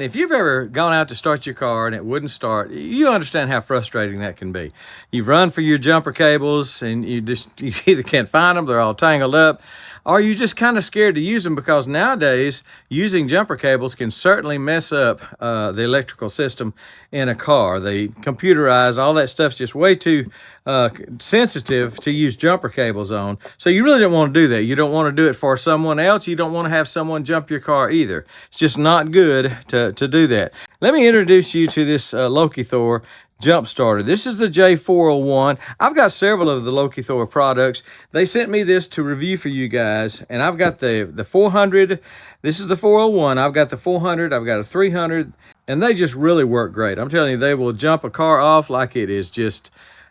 If you've ever gone out to start your car and it wouldn't start, you understand how frustrating that can be. You've run for your jumper cables and you either can't find them, they're all tangled up, or you're just kind of scared to use them because nowadays using jumper cables can certainly mess up the electrical system in a car. The computerized, all that stuff's just way too sensitive to use jumper cables on. So you really don't want to do that. You don't want to do it for someone else. You don't want to have someone jump your car either. It's just not good to do that. Let me introduce you to this Lokithor Jump Starter. This is the J401. I've got several of the Lokithor products. They sent me this to review for you guys, and I've got the 400. This is the 401. I've got the 400. I've got a 300, and they just really work great. I'm telling you, they will jump a car off like it is just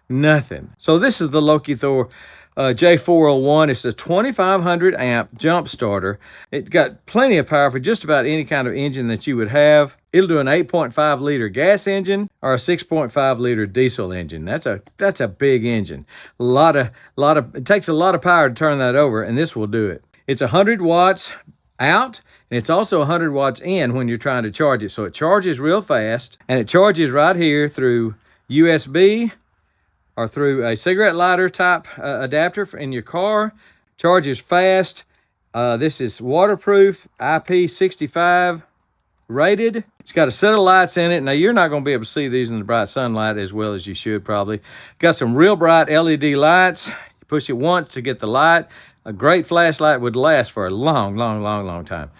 nothing. So this is the Lokithor J401. It's a 2500 amp jump starter. It got plenty of power for just about any kind of engine that you would have. It'll do an 8.5 liter gas engine or a 6.5 liter diesel engine. That's a big engine. It takes a lot of power to turn that over, and this will do it. It's 100 watts out, and it's also 100 watts in when you're trying to charge it. So it charges real fast, and it charges right here through USB or through a cigarette lighter type adapter in your car. Charges fast. This is waterproof, IP65 rated. It's got a set of lights in it. Now, you're not going to be able to see these in the bright sunlight as well as you should probably. Got some real bright LED lights. You push it once to get the light. A great flashlight would last for a long time.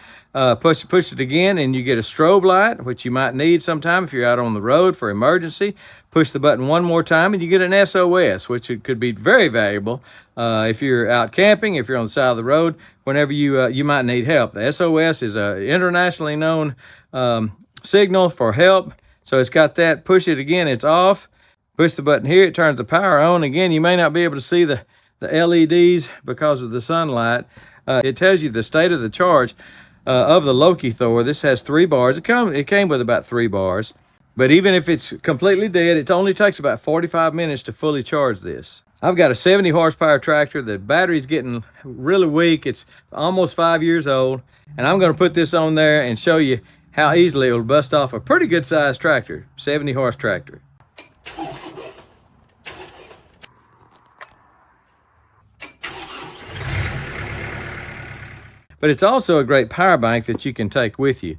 Push it again and you get a strobe light, which you might need sometime if you're out on the road for emergency. Push the button one more time and you get an SOS, which it could be very valuable if you're out camping, if you're on the side of the road, whenever you might need help. The SOS is an internationally known signal for help. So it's got that. Push it again, it's off. Push the button here, it turns the power on. Again, you may not be able to see the LEDs because of the sunlight. It tells you the state of the charge of the Lokithor. This has 3 bars. It came with about 3 bars. But even if it's completely dead, it only takes about 45 minutes to fully charge this. I've got a 70 horsepower tractor. The battery's getting really weak. It's almost 5 years old. And I'm going to put this on there and show you how easily it will bust off a pretty good sized tractor, 70 horse tractor. But it's also a great power bank that you can take with you.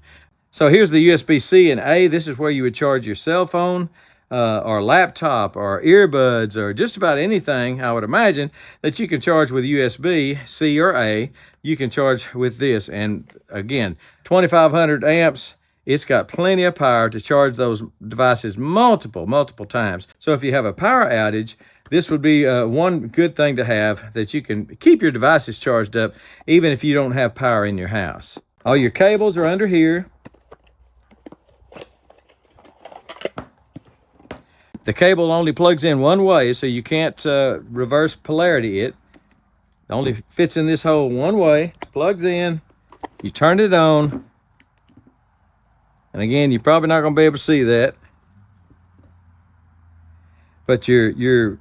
So here's the USB-C and A. This is where you would charge your cell phone or laptop or earbuds or just about anything, I would imagine, that you can charge with USB-C or A. You can charge with this. And again, 2500 amps. It's got plenty of power to charge those devices multiple times. So if you have a power outage, this would be one good thing to have, that you can keep your devices charged up even if you don't have power in your house. All your cables are under here. The cable only plugs in one way, so you can't reverse polarity it. It only fits in this hole one way, plugs in, you turn it on, and again, you're probably not going to be able to see that. But your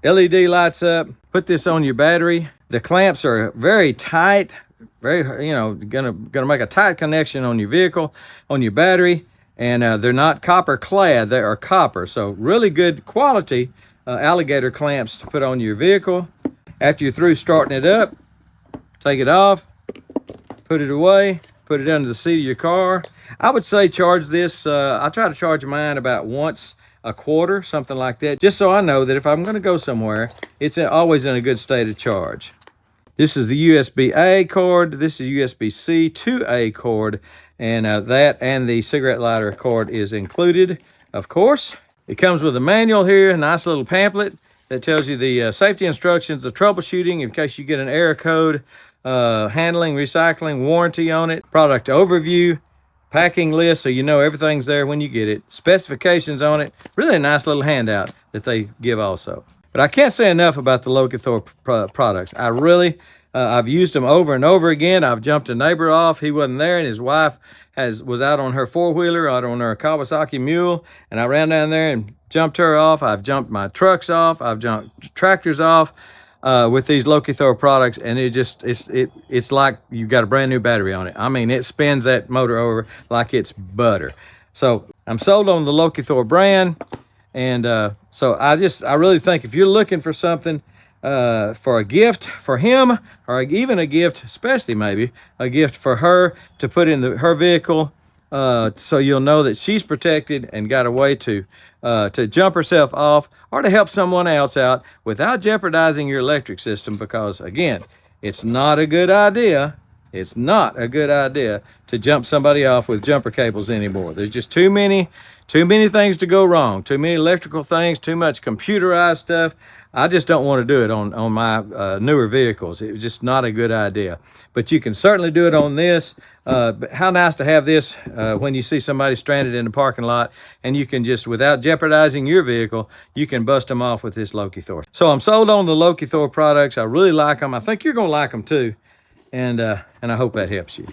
LED lights up. Put this on your battery. The clamps are very tight, very, gonna make a tight connection on your vehicle, on your battery, and they're not copper clad, they are copper. So really good quality alligator clamps to put on your vehicle. After you're through starting it up, take it off, put it away, put it under the seat of your car. I would say charge this, I try to charge mine about once a quarter, something like that, just so I know that if I'm going to go somewhere, it's always in a good state of charge. This is the USB-A cord. This is USB-C to A cord, and that and the cigarette lighter cord is included, of course. It comes with a manual here, a nice little pamphlet that tells you the safety instructions, the troubleshooting in case you get an error code, handling, recycling, warranty on it, product overview, packing list, so you know everything's there when you get it, specifications on it. Really a nice little handout that they give also. But I can't say enough about the Lokithor products. I've used them over and over again. I've jumped a neighbor off. He wasn't there, and his wife was out on her four-wheeler, out on her Kawasaki Mule, and I ran down there and jumped her off. I've jumped my trucks off. I've jumped tractors off. with these Lokithor products, and it's like you got a brand new battery on it. I mean, it spins that motor over like it's butter. So I'm sold on the Lokithor brand, and so I really think if you're looking for something for a gift for him, or even a gift, especially maybe a gift for her to put in her vehicle, so you'll know that she's protected and got a way to jump herself off or to help someone else out without jeopardizing your electric system. Because again, it's not a good idea. It's not a good idea to jump somebody off with jumper cables anymore. There's just too many things to go wrong. Too many electrical things, too much computerized stuff. I just don't want to do it on my newer vehicles. It's just not a good idea. But you can certainly do it on this. But how nice to have this when you see somebody stranded in the parking lot, and you can just, without jeopardizing your vehicle, you can bust them off with this Lokithor. So I'm sold on the Lokithor products. I really like them. I think you're going to like them too. And I hope that helps you.